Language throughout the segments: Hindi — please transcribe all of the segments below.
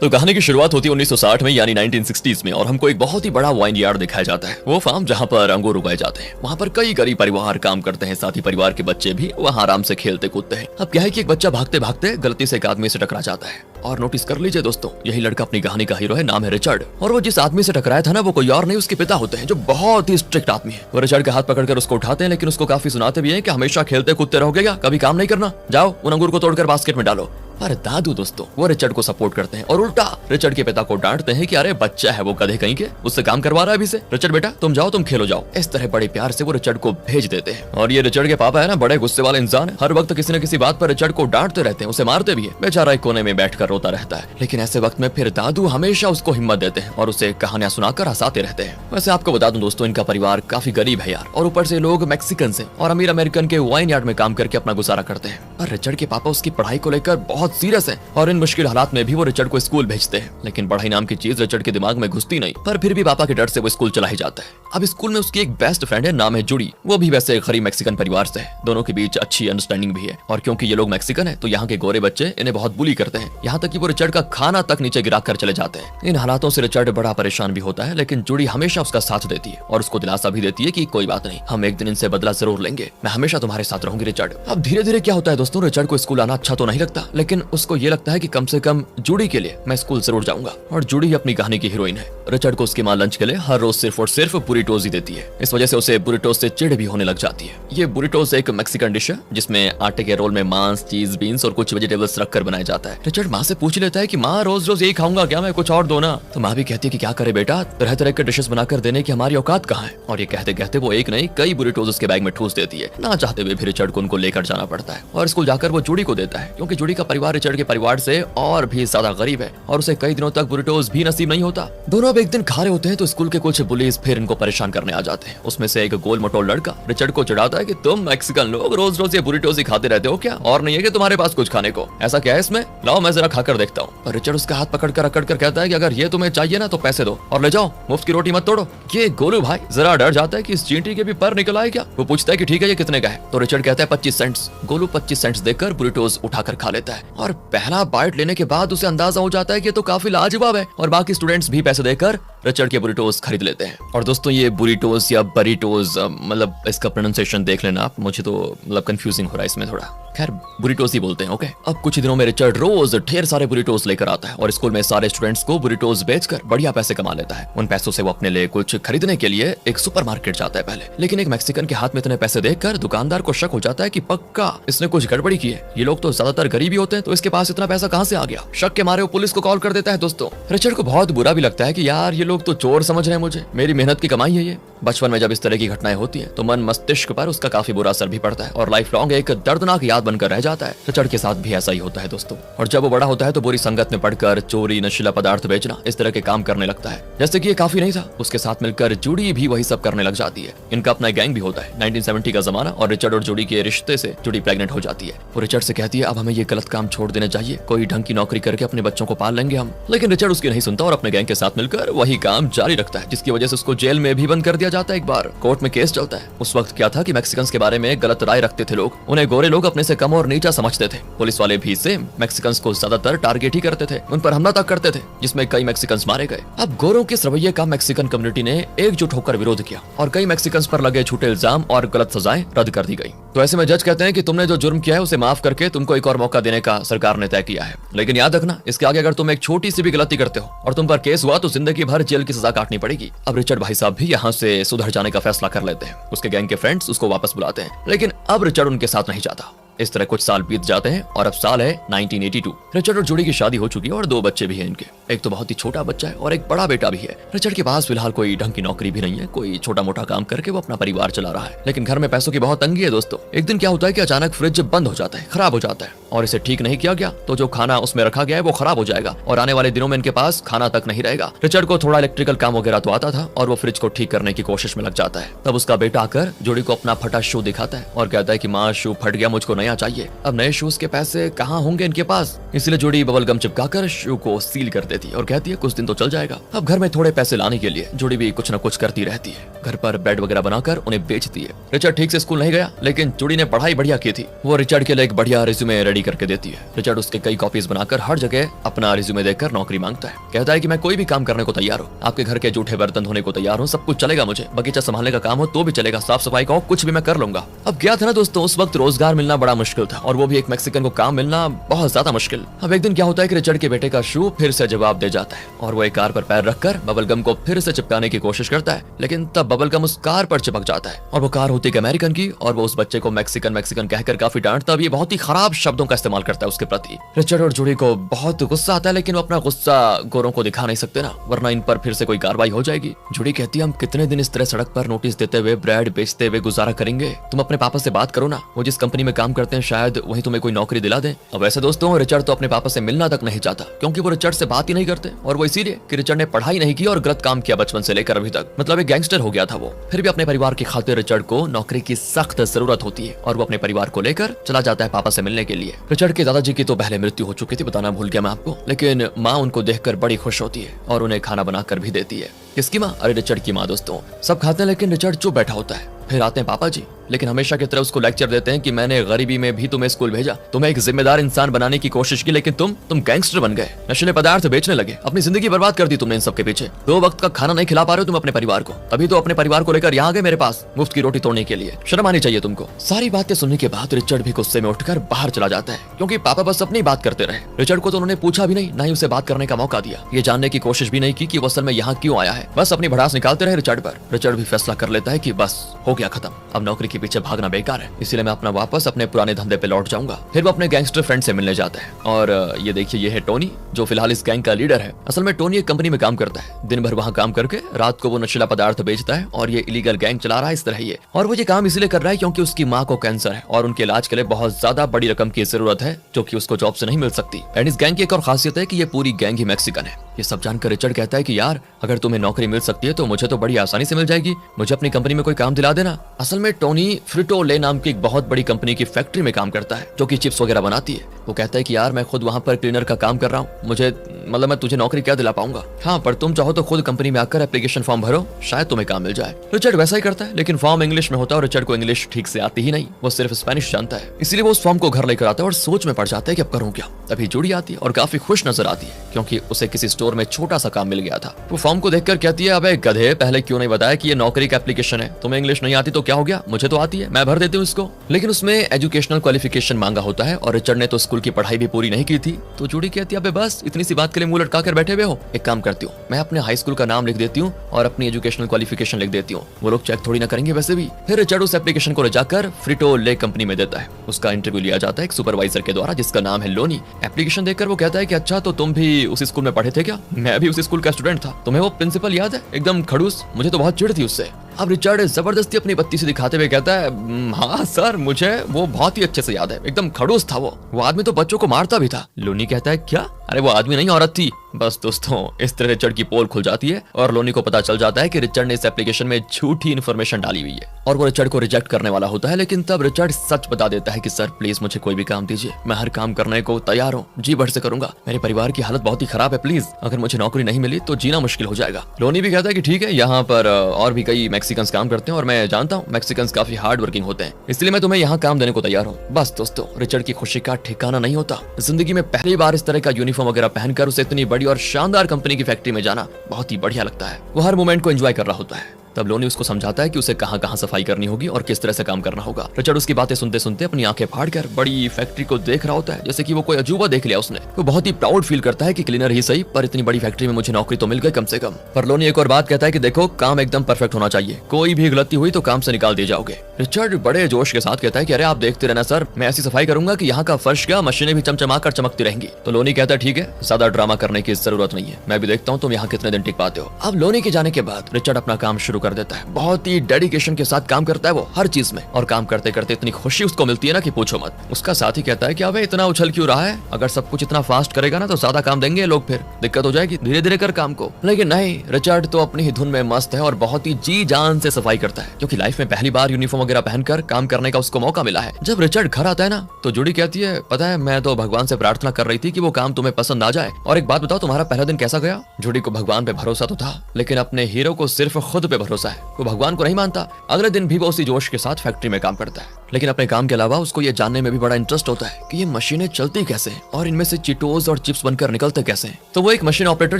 तो कहानी की शुरुआत होती है 1960 में यानी 1960s में और हमको एक बहुत ही बड़ा वाइन यार्ड दिखाया जाता है। वो फार्म जहाँ पर अंगूर उगाए जाते हैं। वहाँ पर कई गरीब परिवार काम करते हैं, साथ ही परिवार के बच्चे भी वहाँ आराम से खेलते कूदते हैं। अब क्या है कि एक बच्चा भागते भागते गलती से एक आदमी से टकरा जाता है और नोटिस कर लीजिए दोस्तों, यही लड़का अपनी कहानी का हीरो है, नाम है रिचर्ड। और वो जिस आदमी से टकराया था ना, वो कोई और नहीं उसके पिता होते हैं, जो बहुत ही स्ट्रिक्ट आदमी है। वो रिचर्ड के हाथ पकड़कर उसको उठाते हैं, लेकिन उसको काफी सुनाते भी हैं कि हमेशा खेलते कूदते रहोगे क्या, कभी काम नहीं करना, जाओ उन अंगूर को तोड़कर बास्केट में डालो। पर दादू दोस्तों वो रिचर्ड को सपोर्ट करते हैं और उल्टा रिचर्ड के पिता को डांटते हैं कि अरे बच्चा है वो, गधे कहीं के, उससे काम करवा रहा है अभी से, रिचर्ड बेटा तुम जाओ, तुम खेलो जाओ। इस तरह बड़े प्यार से वो रिचर्ड को भेज देते हैं। और ये रिचर्ड के पापा है ना, बड़े गुस्से वाले इंसान है, हर वक्त किसी न किसी बात पर रिचर्ड को डांटते रहते हैं, उसे मारते भी है। बेचारा एक कोने में बैठकर रोता रहता है। लेकिन ऐसे वक्त में फिर दादू हमेशा उसको हिम्मत देते हैं और उसे कहानियां सुनाकर हंसाते रहते हैं। वैसे आपको बता दूं दोस्तों, इनका परिवार काफी गरीब है यार, और ऊपर से लोग मैक्सिकन हैं और अमीर अमेरिकन के वाइन यार्ड में काम करके अपना गुजारा करते हैं। पर रिचर्ड के पापा उसकी पढ़ाई को लेकर बहुत सीरियस है और इन मुश्किल हालात में भी वो रिचर्ड को स्कूल भेजते हैं। लेकिन पढ़ाई नाम की चीज रिचर्ड के दिमाग में घुसती नहीं, पर फिर भी पापा के डर से वो स्कूल चला ही जाता है। अब स्कूल में उसकी एक बेस्ट फ्रेंड है, नाम है जूडी। वो भी वैसे गरीब मैक्सिकन परिवार से है, दोनों के बीच अच्छी अंडरस्टैंडिंग भी है। और क्योंकि ये लोग मैक्सिकन है तो यहाँ के गोरे बच्चे इन्हें बहुत बुली करते हैं, यहाँ तक कि वो रिचर्ड का खाना तक नीचे गिरा कर चले जाते हैं। इन हालातों से रिचर्ड बड़ा परेशान भी होता है, लेकिन जूडी हमेशा उसका साथ देती है और उसको दिलासा भी देती है कि कोई बात नहीं, हम एक दिन इनसे बदला जरूर लेंगे, मैं हमेशा तुम्हारे साथ रहूंगी रिचर्ड। अब धीरे धीरे क्या होता है दोस्तों, रिचर्ड को स्कूल आना अच्छा तो नहीं लगता, लेकिन उसको ये लगता है कि कम से कम जूडी के लिए मैं स्कूल जरूर जाऊंगा। और जूडी ही अपनी कहानी की हीरोइन है। रिचर्ड को उसकी मां लंच के लिए हर रोज सिर्फ और सिर्फ बुरिटोज ही देती है। इस वजह से उसे बुरिटोज से चिढ़ भी होने लग जाती है। ये बुरिटोज एक मैक्सिकन डिश है जिसमें आटे के रोल में मांस, चीज, बीन्स और कुछ वेजिटेबल्स रखकर बनाया जाता है। रिचर्ड माँ से पूछ लेता है कि माँ रोज रोज यही खाऊंगा क्या, मैं कुछ और दो ना। तो माँ भी कहती है कि क्या करे बेटा, तरह तरह के डिशेस बनाकर देने की हमारी औकात कहाँ है। और ये कहते कहते वो एक नहीं कई बुरिटोज उसके बैग में ठूस देती है। ना चाहते हुए भी रिचर्ड को उनको लेकर जाना पड़ता है और स्कूल जाकर वो जूडी को देता है, क्योंकि जूडी का परिवार रिचर्ड के परिवार से और भी ज्यादा गरीब है और उसे कई दिनों तक बुरिटोज भी नसीब नहीं होता। दोनों अब एक दिन खा रहे होते हैं तो स्कूल के कुछ बुलीज फिर इनको परेशान करने आ जाते हैं। उसमें से एक गोल मटोल लड़का रिचर्ड को चिढ़ाता है कि तुम मैक्सिकन लोग रोज रोज ये बुरिटोज ही खाते रहते हो क्या, और नहीं है कि तुम्हारे पास कुछ खाने को, ऐसा क्या है इसमें, लाओ मैं जरा खाकर देखता हूँ। और रिचर्ड उसका हाथ पकड़कर अकड़ कर कहता है कि अगर ये तुम्हें चाहिए ना तो पैसे दो और ले जाओ, मुफ्त की रोटी मत तोड़ो। ये गोलू भाई जरा डर जाता है कि इस चींटी के भी पर निकल आए क्या। वो पूछता है कि ठीक है ये कितने का है, तो रिचर्ड कहता है 25 सेंट्स। गोलू 25 सेंट्स देकर बुरिटोज उठाकर खा लेता है और पहला बाइट लेने के बाद उसे अंदाजा हो जाता है कि ये तो काफी लाजवाब है। और बाकी स्टूडेंट्स भी पैसे देकर रिचर्ड के बुरिटोज खरीद लेते हैं। और दोस्तों ये बुरिटोज या बरीटोज, मतलब इसका प्रोनाउंसिएशन देख लेना आप, मुझे तो मतलब कंफ्यूजिंग हो रहा है इसमें थोड़ा, खैर बुरिटोज ही बोलते हैं ओके। अब कुछ दिनों में रिचर्ड रोज ढेर सारे बुरिटोज लेकर आता है और स्कूल में सारे स्टूडेंट्स को बुरिटोज बेचकर बढ़िया पैसे कमा लेता है। उन पैसों से वो अपने लिए कुछ खरीदने के लिए एक सुपरमार्केट जाता है पहले। लेकिन एक मैक्सिकन के हाथ में इतने पैसे देखकर दुकानदार को शक हो जाता है कि पक्का इसने कुछ गड़बड़ी की है, ये लोग तो ज्यादातर गरीब ही होते हैं, तो इसके पास इतना पैसा कहाँ से आ गया। शक के मारे वो पुलिस को कॉल कर देता है दोस्तों। रिचर्ड को बहुत बुरा भी लगता है कि यार ये लोग तो चोर समझ रहे हैं मुझे, मेरी मेहनत की कमाई है ये। बचपन में जब इस तरह की घटनाएं होती हैं तो मन मस्तिष्क पर उसका काफी बुरा असर भी पड़ता है और लाइफ लॉन्ग एक दर्दनाक याद बनकर रह जाता है। रिचर्ड के साथ भी ऐसा ही होता है दोस्तों। और जब वो बड़ा होता है तो बुरी संगत में पड़कर चोरी, नशीला पदार्थ बेचना, इस तरह के काम करने लगता है। जैसे कि ये काफी नहीं था, उसके साथ मिलकर जूडी भी वही सब करने लग जाती है। इनका अपना गैंग भी होता है। 1970 का जमाना और रिचर्ड और जूडी के रिश्ते से जूडी प्रेग्नेंट हो जाती है। वो रिचर्ड से कहती है अब हमें ये गलत काम छोड़ देना चाहिए, कोई ढंग की नौकरी करके अपने बच्चों को पाल लेंगे हम। लेकिन रिचर्ड उसकी नहीं सुनता और अपने गैंग के साथ मिलकर वही काम जारी रखता है, जिसकी वजह से उसको जेल में भी बंद कर दिया जाता है। एक बार कोर्ट में केस चलता है। उस वक्त क्या था कि मैक्सिकन्स के बारे में गलत राय रखते थे लोग, उन्हें गोरे लोग अपने से कम और नीचा समझते थे। पुलिस वाले भी सेम मैक्सिकन्स को ज्यादातर टारगेट ही करते थे, उन पर हमला तक करते थे, जिसमें कई मैक्सिकन्स मारे गए। अब गोरों के इस रवैये का मैक्सिकन कम्युनिटी ने एकजुट होकर विरोध किया और कई मैक्सिकन्स पर लगे झूठे इल्जाम और गलत सजाएं रद्द कर दी गई। तो ऐसे में जज कहते हैं कि तुमने जो जुर्म किया है उसे माफ करके तुमको एक और मौका देने का सरकार ने तय किया है, लेकिन याद रखना इसके आगे अगर तुम एक छोटी सी भी गलती करते हो और तुम पर केस हुआ तो जिंदगी भर जेल की सजा काटनी पड़ेगी। अब रिचर्ड भाई साहब भी यहाँ से सुधर जाने का फैसला कर लेते हैं। उसके गैंग के फ्रेंड्स उसको वापस बुलाते हैं, लेकिन अब रिचर्ड उनके साथ नहीं जाता। इस तरह कुछ साल बीत जाते हैं और अब साल है 1982। रिचर्ड और जूडी की शादी हो चुकी है और 2 बच्चे भी हैं इनके। एक तो बहुत ही छोटा बच्चा है और एक बड़ा बेटा भी है। रिचर्ड के पास फिलहाल कोई ढंग की नौकरी भी नहीं है, कोई छोटा मोटा काम करके वो अपना परिवार चला रहा है, लेकिन घर में पैसों की बहुत तंगी है दोस्तों। एक दिन क्या होता है कि अचानक फ्रिज बंद हो जाता है, खराब हो जाता है और इसे ठीक नहीं किया गया तो जो खाना उसमें रखा गया है वो खराब हो जाएगा और आने वाले दिनों में इनके पास खाना तक नहीं रहेगा। रिचर्ड को थोड़ा इलेक्ट्रिकल काम वगैरह तो आता था और वो फ्रिज को ठीक करने की कोशिश में लग जाता है। तब उसका बेटा आकर जूडी को अपना फटा शू दिखाता है और कहता है कि माँ शू फट गया, मुझको नया चाहिए। अब नए शूज के पैसे कहाँ होंगे इनके पास, इसलिए जूडी बबल गम चिपकाकर शू को सील कर देती है और कहती है कुछ दिन तो चल जाएगा। अब घर में थोड़े पैसे लाने के लिए जुड़ी भी कुछ न कुछ करती रहती है। घर पर ब्रेड वगैरह बनाकर उन्हें बेचती है। रिचर्ड ठीक से स्कूल नहीं गया, लेकिन जुड़ी ने पढ़ाई बढ़िया की थी। वो रिचर्ड के लिए एक बढ़िया रिज्यूमे रेडी करके देती है। रिचर्ड उसके कई कॉपीज बनाकर हर जगह अपना रिज्यूमे देकर नौकरी मांगता है। कहता है कि मैं कोई भी काम करने को तैयार हूँ, आपके घर के जूठे बर्तन धोने को तैयार हूँ, सब कुछ चलेगा, मुझे बगीचा संभालने का काम हो तो भी चलेगा, साफ सफाई का हो कुछ भी मैं कर लूंगा। अब क्या था ना दोस्तों, उस वक्त रोजगार मिलना बड़ा मुश्किल था और वो भी एक मैक्सिकन को काम मिलना बहुत ज्यादा मुश्किल। अब एक दिन क्या होता है कि रिचर्ड के बेटे का शू फिर से जवाब दे जाता है और वो एक कार पर पैर रखकर बबल गम को फिर से चिपकाने की कोशिश करता है, लेकिन तब बबल गम उस कार पर चिपक जाता है और वो कार होती है अमेरिकन की और वो उस बच्चे को मैक्सिकन मैक्सिकन कहकर काफी डांटता भी, बहुत ही खराब शब्दों का इस्तेमाल करता है उसके प्रति। रिचर्ड और जूडी को बहुत गुस्सा आता है, लेकिन वो अपना गुस्सा गोरों को दिखा नहीं सकते ना, वरना इन पर फिर से कोई कार्रवाई हो जाएगी। जूडी कहती है हम कितने दिन इस तरह सड़क पर नोटिस देते हुए ब्रेड बेचते हुए गुजारा करेंगे, तुम अपने पापा से बात करो ना, वो जिस कंपनी में काम करते हैं शायद वही तुम्हें कोई नौकरी दिला दें। अब वैसे दोस्तों रिचर्ड तो अपने पापा से मिलना तक नहीं चाहता, क्योंकि वो रिचर्ड से बात ही नहीं करते, और वो इसीलिए कि रिचर्ड ने पढ़ाई नहीं की और गलत काम किया बचपन से लेकर अभी तक, मतलब एक गैंगस्टर हो गया था वो। फिर भी अपने परिवार की खातिर रिचर्ड को नौकरी की सख्त जरूरत होती है और वो अपने परिवार को लेकर चला जाता है पापा से मिलने के लिए। रिचर्ड के दादाजी की तो पहले मृत्यु हो चुकी थी, बताना भूल गया मैं आपको, लेकिन माँ उनको देखकर बड़ी खुश होती है और उन्हें खाना बनाकर भी देती है। किसकी माँ? अरे रिचर्ड की माँ दोस्तों। सब खाते हैं लेकिन रिचर्ड चुप बैठा होता है। फिर आते हैं पापा जी, लेकिन हमेशा की तरह उसको लेक्चर देते हैं कि मैंने गरीबी में भी तुम्हें स्कूल भेजा, तुम्हें एक जिम्मेदार इंसान बनाने की कोशिश की, लेकिन तुम गैंगस्टर बन गए, नशीले पदार्थ बेचने लगे, अपनी जिंदगी बर्बाद कर दी तुमने इन सब के पीछे। 2 वक्त का खाना नहीं खिला पा रहे हो तुम अपने परिवार को, तभी तो अपने परिवार को लेकर यहाँ आ गए मेरे पास मुफ्त की रोटी तोड़ने के लिए, शर्म आनी चाहिए तुमको। सारी बातें सुनने के बाद रिचर्ड भी गुस्से में उठकर बाहर चला जाता है, क्योंकि पापा बस अपनी बात करते रहे। रिचर्ड को तो उन्होंने पूछा भी नहीं, ना ही उसे बात करने का मौका दिया, ये जानने की कोशिश भी नहीं की कि वो असल में यहाँ क्यों आया है। बस अपनी भड़ास निकालते रहे रिचर्ड पर। रिचर्ड भी फैसला कर लेता है कि बस हो गया खत्म, अब नौकरी के पीछे भागना बेकार है, इसलिए मैं अपना वापस अपने पुराने धंधे पे लौट जाऊंगा। फिर वो अपने गैंगस्टर फ्रेंड से मिलने जाता है और ये देखिए ये है टोनी, जो फिलहाल इस गैंग का लीडर है। असल में टोनी एक कंपनी में काम करता है, दिन भर वहाँ काम करके रात को वो नशीला पदार्थ बेचता है और ये इलीगल गैंग चला रहा है इस तरह ही। और वो ये काम इसलिए कर रहा है क्योंकि उसकी माँ को कैंसर है और उनके इलाज के लिए बहुत ज्यादा बड़ी रकम की जरूरत है, जो कि उसको जॉब से नहीं मिल सकती। एंड इस गैंग की एक और खासियत है कि ये पूरी गैंग ही मैक्सिकन है। ये सब जानकर रिचर्ड कहता है कि यार अगर तुम्हें नौकरी मिल सकती है तो मुझे तो बड़ी आसानी से मिल जाएगी, मुझे अपनी कंपनी में कोई काम दिला देना। असल में टोनी फ्रिटो ले नाम की एक बहुत बड़ी कंपनी की फैक्ट्री में काम करता है, जो कि चिप्स वगैरह बनाती है। वो कहता है कि यार मैं खुद वहाँ पर क्लीनर का काम कर रहा हूँ, मुझे मतलब मैं तुझे नौकरी क्या दिला पाऊंगा, हाँ पर तुम चाहो तो खुद कंपनी में आकर एप्लीकेशन फॉर्म भरो, शायद तुम्हें काम मिल जाए। रिचर्ड वैसा ही करता है, लेकिन फॉर्म इंग्लिश में होता है और रिचर्ड को इंग्लिश ठीक से आती ही नहीं, वो सिर्फ स्पेनिश जानता है। इसलिए वो उस फॉर्म को घर लेकर आता है और सोच में पड़ जाता है कि अब करूँ क्या। तभी जूडी आती है और काफी खुश नजर आती है, क्योंकि उसे किसी स्टोर में छोटा सा काम मिल गया था। वो फॉर्म को देखकर कहती है अबे गधे, पहले क्यों नहीं बताया कि ये नौकरी का एप्लीकेशन है, तुम्हें इंग्लिश नहीं आती तो क्या हो गया, मुझे तो आती है, मैं भर देती हूँ इसको। लेकिन उसमें एजुकेशनल क्वालिफिकेशन मांगा होता है और रिचर्ड ने तो स्कूल की पढ़ाई भी पूरी नहीं की थी। तो जूडी कहती है अबे बस इतनी सी बात के लिए मुंह लटका कर बैठे हुए हो, एक काम करती हूँ मैं अपने हाई स्कूल का नाम लिख देती हूँ और अपनी एजुकेशनल क्वालिफिकेशन लिख देती हूँ, वो लोग चेक थोड़ी ना करेंगे वैसे भी। फिर रिचर्ड उस एप्लीकेशन को ले जाकर फ्रिटो ले कंपनी में देता है। उसका इंटरव्यू लिया जाता है एक सुपरवाइजर के द्वारा जिसका नाम है लोनी। एप्लीकेशन देखकर वो कहता है कि अच्छा तो तुम भी उसी स्कूल में पढ़े थे क्या, मैं भी उसी स्कूल का स्टूडेंट था, तुम्हें वो प्रिंसिपल याद है, एकदम खड़ूस, मुझे तो बहुत चिढ़ थी उससे। अब रिचर्ड जबरदस्ती अपनी बत्ती से दिखाते हुए कहता है हाँ सर मुझे वो बहुत ही अच्छे से याद है, एकदम खड़ूस था वो आदमी तो बच्चों को मारता भी था। लोनी कहता है क्या, अरे वो आदमी नहीं औरत थी। बस दोस्तों इस तरह रिचर्ड की पोल खुल जाती है और लोनी को पता चल जाता है कि रिचर्ड ने इस एप्लीकेशन में झूठी इन्फॉर्मेशन डाली हुई है और वो रिचर्ड को रिजेक्ट करने वाला होता है। लेकिन तब रिचर्ड सच बता देता है कि सर प्लीज मुझे कोई भी काम दीजिए, मैं हर काम करने को तैयार हूँ, जी भर से करूंगा, मेरे परिवार की हालत बहुत ही खराब है, प्लीज अगर मुझे नौकरी नहीं मिली तो जीना मुश्किल हो जाएगा। लोनी भी कहता है कि ठीक है, यहाँ पर और भी कई मैक्सिकन काम करते हैं और मैं जानता हूँ मैक्सिकन काफी हार्ड वर्किंग होते हैं, इसलिए मैं तुम्हें यहाँ काम देने को तैयार हूँ। बस दोस्तों रिचर्ड की खुशी का ठिकाना नहीं होता। जिंदगी में पहली बार इस तरह का यूनिफॉर्म वगैरह पहनकर उसे इतनी बड़ी और शानदार कंपनी की फैक्ट्री में जाना बहुत ही बढ़िया लगता है। वो हर मोमेंट को एंजॉय कर रहा होता है। तब लोनी उसको समझाता है कि उसे कहाँ कहाँ सफाई करनी होगी और किस तरह से काम करना होगा। रिचर्ड उसकी बातें सुनते सुनते अपनी आंखें फाड़कर बड़ी फैक्ट्री को देख रहा होता है, जैसे कि वो कोई अजूबा देख लिया उसने। वो बहुत ही प्राउड फील करता है कि क्लीनर ही सही पर इतनी बड़ी फैक्ट्री में मुझे नौकरी तो मिल गई कम से कम। पर लोनी एक और बात कहता है कि देखो काम एकदम परफेक्ट होना चाहिए, कोई भी गलती हुई तो काम से निकाल दिए जाओगे। रिचर्ड बड़े जोश के साथ कहता है कि अरे आप देखते रहना सर, मैं ऐसी सफाई करूंगा कि यहाँ का फर्श क्या मशीनें भी चमचमाकर चमकती रहेंगी। तो लोनी कहता है ठीक है, ज्यादा ड्रामा करने की जरूरत नहीं है, मैं भी देखता हूँ तुम यहाँ कितने दिन टिक पाते हो। अब लोनी के जाने के बाद रिचर्ड अपना काम शुरू कर देता है। बहुत ही डेडिकेशन के साथ काम करता है वो हर चीज में, और काम करते करते इतनी खुशी उसको मिलती है ना कि पूछो मत। उसका साथी कहता है कि अबे इतना उछल क्यों रहा है, अगर सब कुछ इतना फास्ट करेगा ना तो ज्यादा काम देंगे लोग, फिर दिक्कत हो जाएगी, धीरे धीरे कर काम को। लेकिन नहीं, रिचर्ड तो अपनी ही धुन में मस्त है और बहुत ही जी जान से सफाई करता है, क्योंकि लाइफ में पहली बार यूनिफॉर्म वगैरह पहनकर काम करने का उसको मौका मिला है। जब रिचर्ड घर आता है ना तो जूडी कहती है, पता है मैं तो भगवान से प्रार्थना कर रही थी कि वो काम तुम्हें पसंद आ जाए। और एक बात बताओ, तुम्हारा पहला दिन कैसा गया? जूडी को भगवान पे भरोसा तो था, लेकिन अपने हीरो को सिर्फ खुद पे भरोसा है, वो भगवान को नहीं मानता। अगले दिन भी वो उसी जोश के साथ फैक्ट्री में काम करता है, लेकिन अपने काम के अलावा उसको ये जानने में भी बड़ा इंटरेस्ट होता है कि ये मशीनें चलती कैसे हैं और इनमें से चीटोस और चिप्स बनकर निकलते कैसे हैं। तो वो एक मशीन ऑपरेटर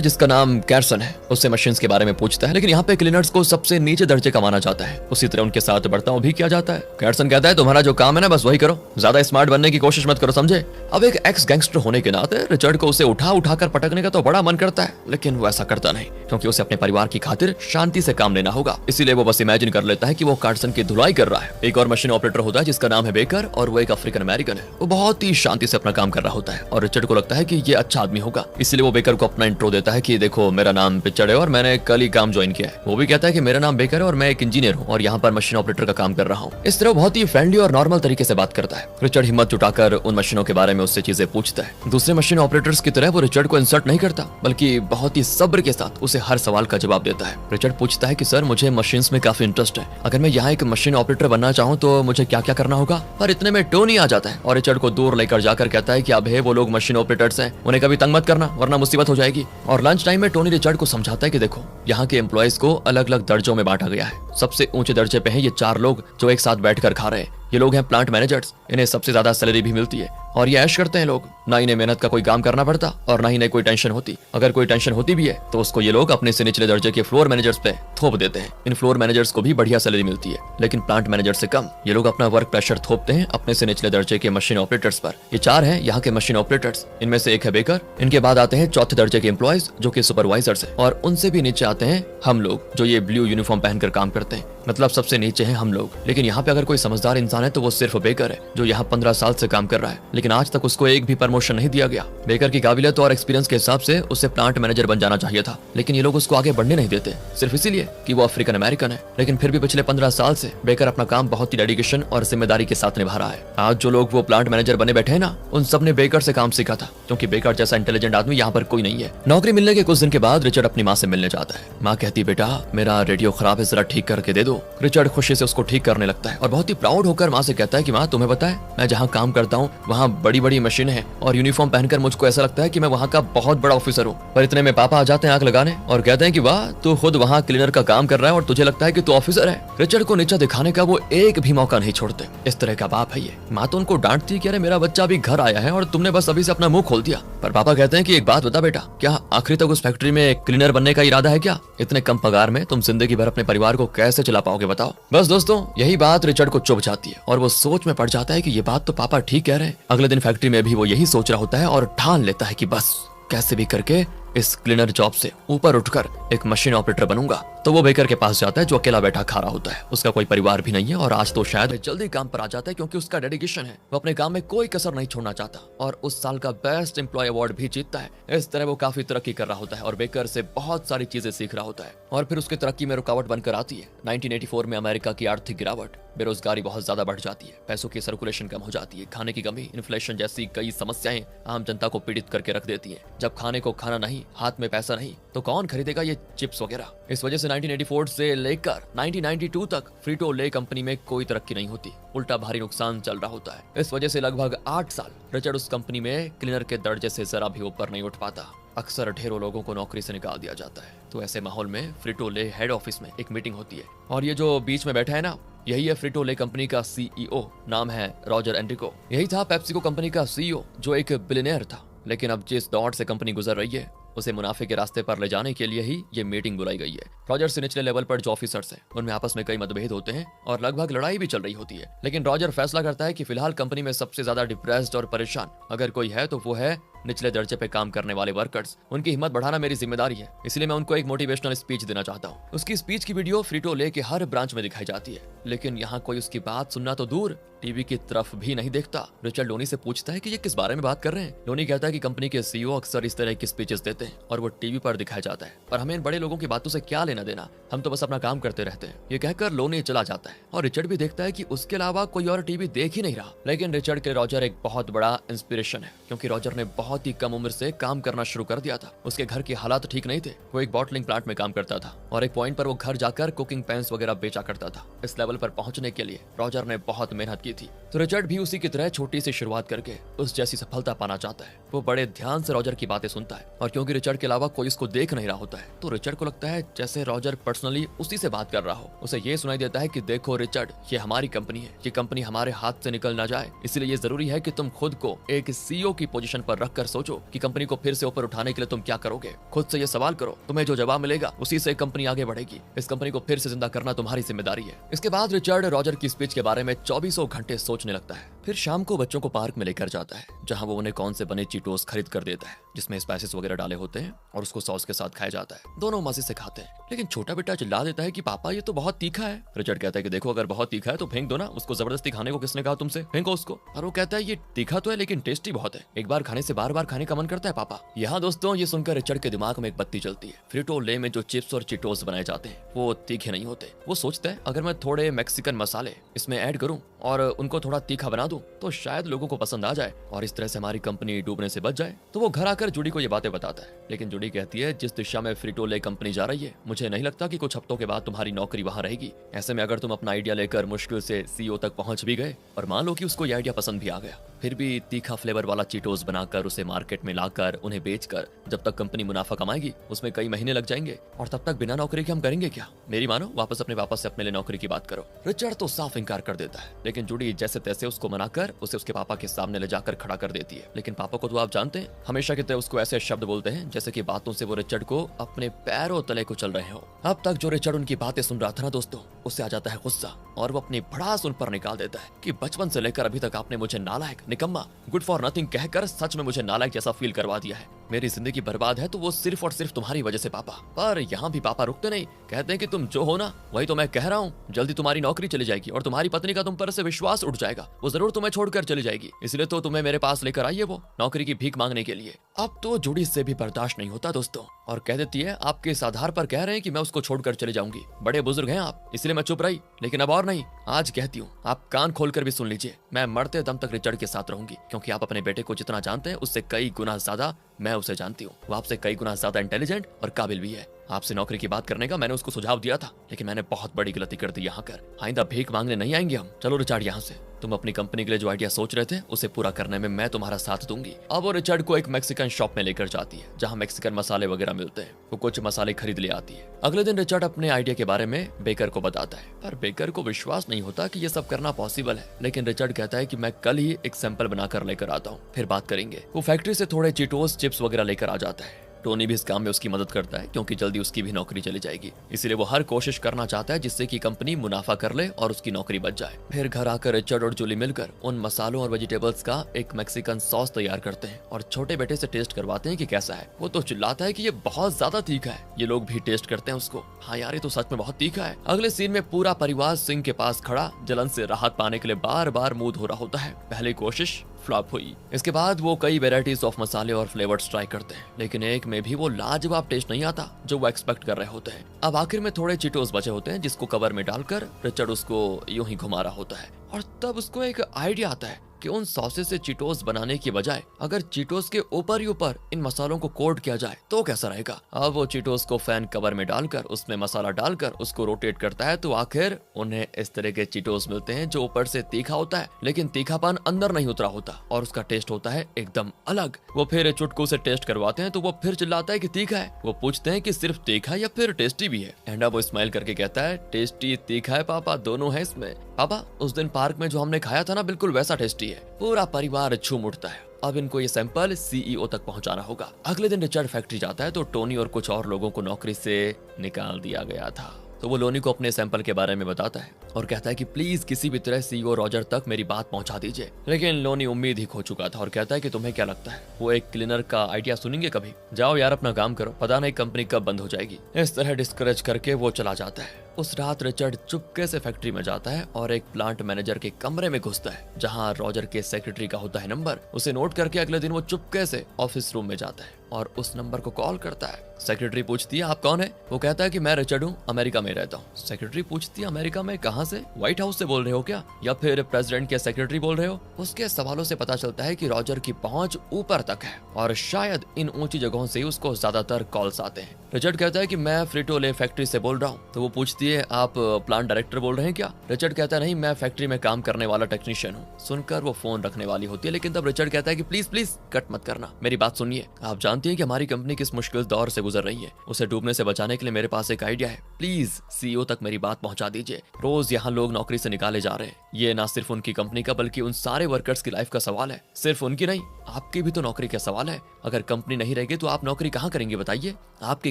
जिसका नाम कैरसन है उससे मशीन्स के बारे में पूछता है, लेकिन यहाँ पे क्लीनर्स को सबसे नीचे दर्जे का माना जाता है, उसी तरह उनके साथ बर्ताव भी किया जाता है। कैरसन कहता है, तुम्हारा जो काम है ना बस वही करो, ज्यादा स्मार्ट बनने की कोशिश मत करो, समझे? अब एक एक्स गैंगस्टर होने के नाते रिचर्ड को उसे उठा उठाकर पटकने का तो बड़ा मन करता है, लेकिन वो ऐसा करता नहीं, क्योंकि उसे अपने परिवार की खातिर शांति से काम लेना होगा। इसीलिए वो बस इमेजिन कर लेता है कि वो कैरसन की धुलाई कर रहा है। एक और मशीन ऑपरेटर होता है जिसका नाम है बेकर, और वो एक अफ्रीकन अमेरिकन है। वो बहुत ही शांति से अपना काम कर रहा होता है और रिचर्ड को लगता है कि ये अच्छा आदमी होगा, इसलिए वो बेकर को अपना इंट्रो देता है कि देखो मेरा नाम पिचर्ड है और मैंने कल ही काम ज्वाइन किया है। वो भी कहता है कि मेरा नाम बेकर है और मैं एक इंजीनियर हूँ और यहाँ पर मशीन ऑपरेटर का काम कर रहा हूँ। इस तरह बहुत ही फ्रेंडली और नॉर्मल तरीके से बात करता है। रिचर्ड हिम्मत जुटाकर उन मशीनों के बारे में उससे चीजें पूछता है। दूसरे मशीन ऑपरेटर्स की तरह वो रिचर्ड को इंसल्ट नहीं करता, बल्कि बहुत ही सब्र के साथ उसे हर सवाल का जवाब देता है। रिचर्ड पूछता है कि सर मुझे मशीन्स में काफी इंटरेस्ट है, अगर मैं यहाँ एक मशीन ऑपरेटर बनना चाहूँ तो मुझे क्या क्या करना होगा? पर इतने में टोनी आ जाता है और रिचर्ड को दूर लेकर जाकर कहता है कि अब है वो लोग मशीन ऑपरेटर्स हैं, उन्हें कभी तंग मत करना वरना मुसीबत हो जाएगी। और लंच टाइम में टोनी रिचर्ड को समझाता है कि देखो यहाँ के एम्प्लॉयज को अलग अलग दर्जों में बांटा गया है। सबसे ऊंचे दर्जे पे हैं ये 4 लोग जो एक साथ बैठकर खा रहे हैं। ये लोग हैं प्लांट मैनेजर्स, इन्हें सबसे ज्यादा सैलरी भी मिलती है और ये ऐश करते हैं लोग, ना इन्हें मेहनत का कोई काम करना पड़ता और ना इन्हें कोई टेंशन होती। अगर कोई टेंशन होती भी है तो उसको ये लोग अपने से निचले दर्जे के फ्लोर मैनेजर्स पे थोप देते हैं। इन फ्लोर मैनेजर्स को भी बढ़िया सैलरी मिलती है, लेकिन प्लांट मैनेजर से कम। ये लोग अपना वर्क प्रेशर थोपते हैं अपने से निचले दर्जे के मशीन ऑपरेटर्स पर। ये 4 हैं यहाँ के मशीन ऑपरेटर्स, इनमें से एक है बेकर। इनके बाद आते हैं चौथे दर्जे के एम्प्लॉयज जो कि सुपरवाइजर्स हैं, और उनसे भी नीचे आते हैं हम लोग जो ये ब्लू यूनिफॉर्म पहनकर काम करते हैं, मतलब सबसे नीचे हैं हम लोग। लेकिन यहाँ पे अगर कोई समझदार इंसान है तो वो सिर्फ बेकर है जो यहाँ 15 साल से काम कर रहा है, लेकिन आज तक उसको एक भी प्रमोशन नहीं दिया गया। बेकर की काबिलियत और एक्सपीरियंस के हिसाब से उसे प्लांट मैनेजर बन जाना चाहिए था, लेकिन ये लोग उसको आगे बढ़ने नहीं देते, सिर्फ इसीलिए कि वो अफ्रीकन अमेरिकन है। लेकिन फिर भी पिछले 15 साल से बेकर अपना काम बहुत ही डेडिकेशन और जिम्मेदारी के साथ निभा रहा है। आज जो लोग वो प्लांट मैनेजर बने बैठे हैं ना, उन सब ने बेकर से काम सीखा था, क्योंकि बेकर जैसा इंटेलिजेंट आदमी यहाँ पर कोई नहीं है। नौकरी मिलने के कुछ दिन के बाद रिचर्ड अपनी माँ से मिलने जाता है। माँ कहती, बेटा मेरा रेडियो खराब है, जरा ठीक करके दे दो। रिचर्ड खुशी से उसको ठीक करने लगता है और बहुत ही प्राउड होकर माँ से कहता है कि माँ तुम्हें पता है मैं जहाँ काम करता हूँ वहाँ बड़ी बड़ी मशीन है और यूनिफॉर्म पहनकर मुझको ऐसा लगता है कि मैं वहाँ का बहुत बड़ा ऑफिसर हूँ। पर इतने में पापा आ जाते हैं आंख लगाने और कहते हैं कि वाह तू खुद वहाँ क्लीनर का काम कर रहा है और तुझे लगता है कि तू ऑफिसर है। रिचर्ड को नीचा दिखाने का वो एक भी मौका नहीं छोड़ते। इस तरह का बाप है ये। माँ तो उनको डांटती कि अरे मेरा बच्चा अभी घर आया है और तुमने बस अभी से अपना मुंह खोल दिया। पर पापा कहते हैं कि एक बात बता बेटा, क्या आखिरी तक उस फैक्ट्री में क्लीनर बनने का इरादा है क्या? इतने कम पगार में तुम जिंदगी भर अपने परिवार को कैसे चला पाओगे बताओ? बस दोस्तों यही बात रिचर्ड को चुभ जाती है और वो सोच में पड़ जाता है कि ये बात तो पापा ठीक कह रहे हैं। अगले दिन फैक्ट्री में भी वो यही सोच रहा होता है और ठान लेता है कि बस कैसे भी करके इस क्लीनर जॉब से ऊपर उठकर एक मशीन ऑपरेटर बनूंगा। तो वो बेकर के पास जाता है जो अकेला बैठा खा रहा होता है। उसका कोई परिवार भी नहीं है और आज तो शायद जल्दी काम पर आ जाता है क्योंकि उसका डेडिकेशन है। वो अपने काम में कोई कसर नहीं छोड़ना चाहता और उस साल का बेस्ट एम्प्लॉय अवार्ड भी जीतता है। इस तरह वो काफी तरक्की कर रहा होता है और बेकर से बहुत सारी चीजें सीख रहा होता है। और फिर उसकी तरक्की में रुकावट बनकर आती है 1984 में अमेरिका की आर्थिक गिरावट। बेरोजगारी बहुत ज्यादा बढ़ जाती है, पैसों की सर्कुलेशन कम हो जाती है, खाने की कमी, इन्फ्लेशन जैसी कई समस्याएं आम जनता को पीड़ित करके रख देती हैं। जब खाने को खाना नहीं, हाथ में पैसा नहीं, तो कौन खरीदेगा ये चिप्स वगैरह? इस वजह से 1984 से लेकर 1992 तक फ्रीटो ले कंपनी में कोई तरक्की नहीं होती, उल्टा भारी नुकसान चल रहा होता है। इस वजह से लगभग 8 साल रिचर्ड उस कंपनी में क्लीनर के दर्जे से जरा भी ऊपर नहीं उठ पाता। अक्सर ढेरों लोगों को नौकरी से निकाल दिया जाता है। तो ऐसे माहौल में फ्रीटो ले हेड ऑफिस में एक मीटिंग होती है और ये जो बीच में बैठा है ना, यही है फ्रीटो ले कंपनी का सीईओ, नाम है रॉजर एंड्रिको। यही था पेप्सिको कंपनी का सीईओ जो एक बिलियनेयर था, लेकिन अब जिस दौर से कंपनी गुजर रही है उसे मुनाफे के रास्ते पर ले जाने के लिए ही ये मीटिंग बुलाई गई है। रॉजर से निचले लेवल पर जो ऑफिसर्स हैं उनमें आपस में कई मतभेद होते हैं और लगभग लड़ाई भी चल रही होती है, लेकिन रॉजर फैसला करता है कि फिलहाल कंपनी में सबसे ज्यादा डिप्रेस्ड और परेशान अगर कोई है तो वो है निचले दर्जे पे काम करने वाले वर्कर्स, उनकी हिम्मत बढ़ाना मेरी जिम्मेदारी है। इसलिए मैं उनको एक मोटिवेशनल स्पीच देना चाहता हूँ। उसकी स्पीच की वीडियो फ्रीटो ले के हर ब्रांच में दिखाई जाती है, लेकिन यहाँ कोई उसकी बात सुनना तो दूर, टीवी की तरफ भी नहीं देखता। रिचर्ड लोनी से पूछता है कि ये किस बारे में बात कर रहे हैं। लोनी कहता है कि कंपनी के सीईओ अक्सर इस तरह की स्पीचेस देते हैं और वो टीवी पर दिखाया जाता है, पर हमें इन बड़े लोगों की बातों से क्या लेना देना, हम तो बस अपना काम करते रहते हैं। ये कहकर लोनी चला जाता है और रिचर्ड भी देखता है कि उसके अलावा कोई और टीवी देख ही नहीं रहा। लेकिन रिचर्ड के रॉजर एक बहुत बड़ा इंस्पिरेशन है, क्योंकि रॉजर ने बहुत ही कम उम्र से काम करना शुरू कर दिया था। उसके घर के हालात ठीक नहीं थे, वो एक बॉटलिंग प्लांट में काम करता था और एक पॉइंट पर वो घर जाकर कुकिंग पैंस वगैरह बेचा करता था। इस लेवल पर पहुंचने के लिए रॉजर ने बहुत मेहनत की थी, तो रिचर्ड भी उसी की तरह छोटी सी शुरुआत करके उस जैसी सफलता पाना चाहता है। वो बड़े ध्यान से रॉजर की बातें सुनता है और क्योंकि रिचर्ड के अलावा कोई इसको देख नहीं रहा होता है, तो रिचर्ड को लगता है जैसे रॉजर पर्सनली उसी से बात कर रहा हो। उसे ये सुनाई देता है कि देखो रिचर्ड, ये हमारी कंपनी है, ये कंपनी हमारे हाथ से निकल ना जाए, इसलिए ये जरूरी है कि तुम खुद को एक सीईओ की पोजीशन पर रखकर सोचो कि कंपनी को फिर से ऊपर उठाने के लिए तुम क्या करोगे। खुद से ये सवाल करो, तुम्हें जो जवाब मिलेगा उसी से कंपनी आगे बढ़ेगी। इस कंपनी को फिर से जिंदा करना तुम्हारी जिम्मेदारी है। इसके बाद रिचर्ड रॉजर की स्पीच के बारे में 24 घंटे सोचने लगता है। फिर शाम को बच्चों को पार्क में लेकर जाता है, जहां वो उन्हें कौन से बने चीटोस खरीद कर देता है, जिसमें स्पाइसेस वगैरह डाले होते हैं और उसको सॉस के साथ खाया जाता है। दोनों मजे से खाते हैं, लेकिन छोटा बेटा चिल्ला देता है कि पापा ये तो बहुत तीखा है। रिचर्ड कहता है कि देखो, अगर बहुत तीखा है तो फेंक दो ना, उसको जबरदस्ती खाने को किसने कहा तुमसे, फेंको उसको। और वो कहता है ये तीखा तो है लेकिन टेस्टी बहुत है, एक बार खाने से बार बार खाने का मन करता है पापा। यहाँ दोस्तों ये सुनकर रिचर्ड के दिमाग में एक बत्ती चलती है। फ्रीटो ले में जो चिप्स और चिटोस बनाए जाते हैं वो तीखे नहीं होते। वो सोचता है अगर मैं थोड़े मैक्सिकन मसाले इसमें ऐड करूं और उनको थोड़ा तीखा बना दूं तो शायद लोगों को पसंद आ जाए और इस तरह से हमारी कंपनी डूबने से बच जाए। तो वो घर आकर जूडी को ये बातें बताता है, लेकिन जूडी कहती है जिस दिशा में फ्रीटो ले कंपनी जा रही है, मुझे नहीं लगता कि कुछ हफ्तों के बाद तुम्हारी नौकरी वहां रहेगी। ऐसे में अगर तुम अपना आइडिया लेकर मुश्किल से सीईओ तक पहुंच भी गए और मान लो कि उसको ये आइडिया पसंद भी आ गया, फिर भी तीखा फ्लेवर वाला चीटोस बनाकर उसे मार्केट में लाकर उन्हें बेचकर जब तक कंपनी मुनाफा कमाएगी उसमें कई महीने लग जाएंगे और तब तक बिना नौकरी के हम करेंगे क्या। मेरी मानो, वापस अपने पापा से अपने लिए नौकरी की बात करो। रिचर्ड तो साफ इंकार कर देता है, लेकिन जूडी जैसे तैसे उसको मनाकर उसे उसके पापा के सामने ले जाकर खड़ा कर देती है। लेकिन पापा को तो आप जानते हैं, हमेशा की तरह उसको ऐसे शब्द बोलते हैं जैसे कि बातों से वो रिचर्ड को अपने पैरों तले को चल रहे हो। अब तक जो रिचर्ड उनकी बातें सुन रहा था ना दोस्तों, उससे आ जाता है गुस्सा और वो अपनी भड़ास उन पर निकाल देता है कि बचपन से लेकर अभी तक आपने मुझे नालायक, निकम्मा, गुड फॉर नथिंग कहकर सच में मुझे नालायक जैसा फील करवा दिया है। मेरी जिंदगी बर्बाद है तो वो सिर्फ और सिर्फ तुम्हारी वजह से पापा। पर यहाँ भी पापा रुकते नहीं, कहते हैं कि तुम जो हो ना वही तो मैं कह रहा हूँ। जल्दी तुम्हारी नौकरी चली जाएगी और तुम्हारी पत्नी का तुम पर से विश्वास उठ जाएगा, वो जरूर तुम्हें छोड़कर चली जाएगी, इसलिए तो तुम्हें मेरे पास लेकर आई है वो नौकरी की भीख मांगने के लिए। अब तो जूडी से भी बर्दाश्त नहीं होता दोस्तों और कह देती है आपके इस आधार पर कह रहे हैं कि मैं उसको छोड़कर चले जाऊंगी, बड़े बुजुर्ग हैं आप, इसलिए मैं चुप रही। लेकिन अब और नहीं, आज कहती हूँ, आप कान खोलकर भी सुन लीजिए, मैं मरते दम तक रिचर्ड के साथ रहूंगी, क्योंकि आप अपने बेटे को जितना जानते हैं उससे कई गुना ज्यादा मैं उसे जानती हूँ। वो आपसे कई गुना ज्यादा इंटेलिजेंट और काबिल भी है। आपसे नौकरी की बात करने का मैंने उसको सुझाव दिया था, लेकिन मैंने बहुत बड़ी गलती कर दी यहाँ कर। आइंदा भीख मांगने नहीं आएंगे हम। चलो रिचर्ड यहाँ से, तुम अपनी कंपनी के लिए जो आइडिया सोच रहे थे उसे पूरा करने में मैं तुम्हारा साथ दूंगी। अब वो रिचर्ड को एक मैक्सिकन शॉप में लेकर जाती है जहाँ मैक्सिकन मसाले वगैरह मिलते हैं। वो कुछ मसाले खरीद ले आती है। अगले दिन रिचर्ड अपने आइडिया के बारे में बेकर को बताता है, पर बेकर को विश्वास नहीं होता कि ये सब करना पॉसिबल है। लेकिन रिचर्ड कहता है कि मैं कल ही एक सैंपल बनाकर लेकर आता हूँ, फिर बात करेंगे। वो फैक्ट्री से थोड़े चीटोस चिप्स वगैरह लेकर आ जाता है। टोनी भी इस काम में उसकी मदद करता है, क्योंकि जल्दी उसकी भी नौकरी चली जाएगी, इसलिए वो हर कोशिश करना चाहता है जिससे कि कंपनी मुनाफा कर ले और उसकी नौकरी बच जाए। फिर घर आकर रिचर्ड और जूली मिलकर उन मसालों और वेजिटेबल्स का एक मैक्सिकन सॉस तैयार करते हैं और छोटे बेटे से टेस्ट करवाते हैं कि कैसा है। वो तो चिल्लाता है कि ये बहुत ज्यादा तीखा है। ये लोग भी टेस्ट करते हैं उसको, हाँ यार ये तो सच में बहुत तीखा है। अगले सीन में पूरा परिवार सिंह के पास खड़ा जलन से राहत पाने के लिए बार बार मुंह धो रहा होता है। पहली कोशिश फ्लॉप हुई। इसके बाद वो कई वेराइटीज ऑफ मसाले और फ्लेवर्स ट्राई करते हैं, लेकिन एक में भी वो लाजवाब टेस्ट नहीं आता जो वो एक्सपेक्ट कर रहे होते हैं। अब आखिर में थोड़े चीटोस बचे होते हैं जिसको कवर में डालकर रिचर्ड उसको यूं ही घुमा रहा होता है और तब उसको एक आइडिया आता है कि उन सॉसेस से चीटोस बनाने की बजाय अगर चीटोस के ऊपर ही ऊपर इन मसालों को कोट किया जाए तो कैसा रहेगा। अब वो चीटोस को फैन कवर में डालकर उसमें मसाला डालकर उसको रोटेट करता है तो आखिर उन्हें इस तरह के चीटोस मिलते हैं जो ऊपर से तीखा होता है लेकिन तीखापन अंदर नहीं उतरा होता और उसका टेस्ट होता है एकदम अलग। वो फिर चुटकू से टेस्ट करवाते हैं तो वो फिर चिल्लाता है कि तीखा है। वो पूछते हैं कि सिर्फ तीखा या फिर टेस्टी भी है। एंड वो स्माइल करके कहता है टेस्टी तीखा है पापा, दोनों है इसमें। पापा उस दिन पार्क में जो हमने खाया था ना बिल्कुल वैसा टेस्टी है। पूरा परिवार झूम उठता है। अब इनको ये सैंपल सीईओ तक पहुंचाना होगा। अगले दिन रिचर्ड फैक्ट्री जाता है तो टोनी और कुछ और लोगों को नौकरी से निकाल दिया गया था। तो वो लोनी को अपने सैंपल के बारे में बताता है और कहता है कि प्लीज किसी भी तरह सीईओ रॉजर तक मेरी बात पहुंचा दीजिए। लेकिन लोनी उम्मीद ही खो चुका था और कहता है कि तुम्हें क्या लगता है वो एक क्लीनर का आइडिया सुनेंगे कभी? जाओ यार अपना काम करो, पता नहीं कंपनी कब बंद हो जाएगी। इस तरह डिस्करेज करके वो चला जाता है। उस रात रिचर्ड चुपके से फैक्ट्री में जाता है और एक प्लांट मैनेजर के कमरे में घुसता है जहां रॉजर के सेक्रेटरी का होता है नंबर। उसे नोट करके अगले दिन वो चुपके से ऑफिस रूम में जाता है और उस नंबर को कॉल करता है। सेक्रेटरी पूछती है आप कौन है? वो कहता है कि मैं रिचर्ड हूँ, अमेरिका में रहता हूँ। सेक्रेटरी पूछती है अमेरिका में कहाँ से? व्हाइट हाउस से बोल रहे हो क्या, या फिर प्रेसिडेंट के सेक्रेटरी बोल रहे हो? उसके सवालों से पता चलता है कि रॉजर की पहुंच ऊपर तक है और शायद इन ऊंची जगहों से उसको ज्यादातर कॉल्स आते हैं। रिचर्ड कहता है कि मैं फ्रिटो ले फैक्ट्री से बोल रहा हूँ। तो वो पूछती है आप प्लांट डायरेक्टर बोल रहे हैं क्या? रिचर्ड कहता है नहीं, मैं फैक्ट्री में काम करने वाला टेक्नीशियन हूँ। सुनकर वो फोन रखने वाली होती है, लेकिन तब रिचर्ड कहता है कि प्लीज प्लीज कट मत करना, मेरी बात सुनिए। आप जानती हैं कि हमारी कंपनी किस मुश्किल दौर से गुजर रही है, उसे डूबने से बचाने के लिए मेरे पास एक आइडिया है। प्लीज सीईओ तक मेरी बात पहुंचा दीजिए। रोज यहाँ लोग नौकरी से निकाले जा रहे हैं। ये ना सिर्फ उनकी कंपनी का बल्कि उन सारे वर्कर्स की लाइफ का सवाल है। सिर्फ उनकी नहीं, आपकी भी तो नौकरी का सवाल है। अगर कंपनी नहीं रहेगी तो आप नौकरी कहाँ करेंगे बताइए? आपकी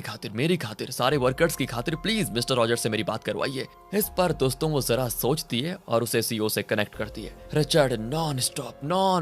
खातिर, मेरी खातिर, सारे वर्कर्स की खातिर प्लीज मिस्टर रॉजर से मेरी बात करवाइए। इस पर दोस्तों वो जरा सोचती है और उसे सीईओ से कनेक्ट करती है। रिचर्ड नॉन